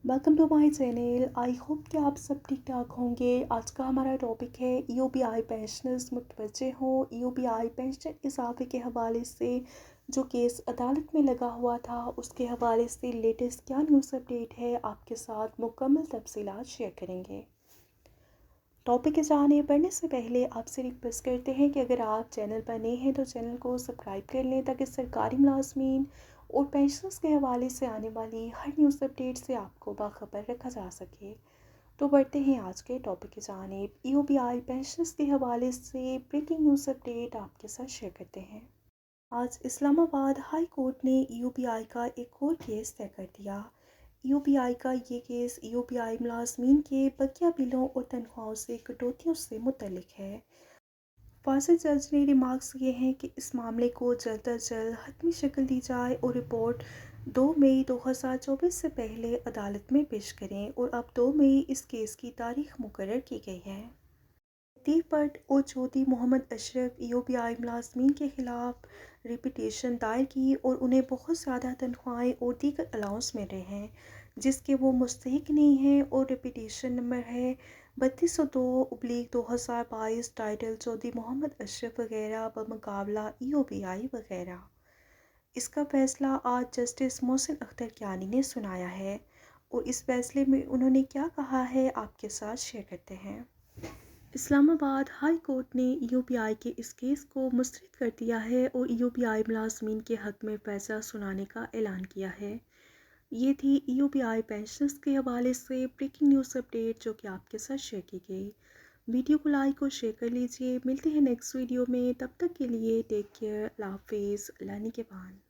Welcome to my channel. I hope कि आप सब ठीक ठाक होंगे। आज का हमारा टॉपिक है ईओबीआई पेंशनर्स मुतवज्जे हों। ईओबीआई पेंशन इजाफे के हवाले से जो केस अदालत में लगा हुआ था उसके हवाले से लेटेस्ट क्या न्यूज़ अपडेट है, आपके साथ मुकम्मल तफसीलात शेयर करेंगे। टॉपिक के जाने बढ़ने से पहले आपसे रिक्वेस्ट करते हैं कि अगर आप चैनल पर नए हैं तो चैनल को सब्सक्राइब कर लें ताकि सरकारी मुलाजमीन और पेंशनर्स के हवाले से आने वाली हर न्यूज़ अपडेट से आपको बाखबर रखा जा सके। तो बढ़ते हैं आज के टॉपिक की जानिब। ईओबीआई पेंशनर्स के हवाले से ब्रेकिंग न्यूज़ अपडेट आपके साथ शेयर करते हैं। आज इस्लामाबाद हाई कोर्ट ने ईओबीआई का एक और केस तय कर दिया। ईओबीआई का ये केस ईओबीआई मुलाजमीन के बकिया बिलों और तनख्वाहों से कटौतियों से मुतल्लिक है। फाजिल जज ने रिमार्क्स किए हैं कि इस मामले को जल्द अज जल्द हतमी शक्ल दी जाए और रिपोर्ट 2 मई 2024 से पहले अदालत में पेश करें और अब 2 मई इस केस की तारीख मुकर्रर की गई है। लतीफ़ भट्ट और चौधरी मोहम्मद अशरफ ईओबीआई मुलाजमीन के खिलाफ रिपीटिशन दायर की और उन्हें बहुत ज़्यादा तनख्वाहें और दीगर अलाउंस मिल रहे हैं जिसके वो मुस्तहिक नहीं हैं और रिपीटिशन नंबर है 3202/2022 टाइटल चौधरी मोहम्मद अशरफ वगैरह बमुकाबला ईओबीआई वगैरह। इसका फ़ैसला आज जस्टिस मोहसिन अख्तर कियानी ने सुनाया है और इस फैसले में उन्होंने क्या कहा है आपके साथ शेयर करते हैं। इस्लामाबाद हाई कोर्ट ने ईओबीआई के इस केस को मुस्तरद कर दिया है और ईओबीआई मुलाजमीन के हक़ में फ़ैसला सुनाने का ऐलान किया है। ये थी ईओबीआई पेंशनर्स के हवाले से ब्रेकिंग न्यूज़ अपडेट जो कि आपके साथ शेयर की गई। वीडियो को लाइक और शेयर कर लीजिए। मिलते हैं नेक्स्ट वीडियो में, तब तक के लिए टेक केयर। अल्लाह हाफिज़। अल्लाह निगहबान।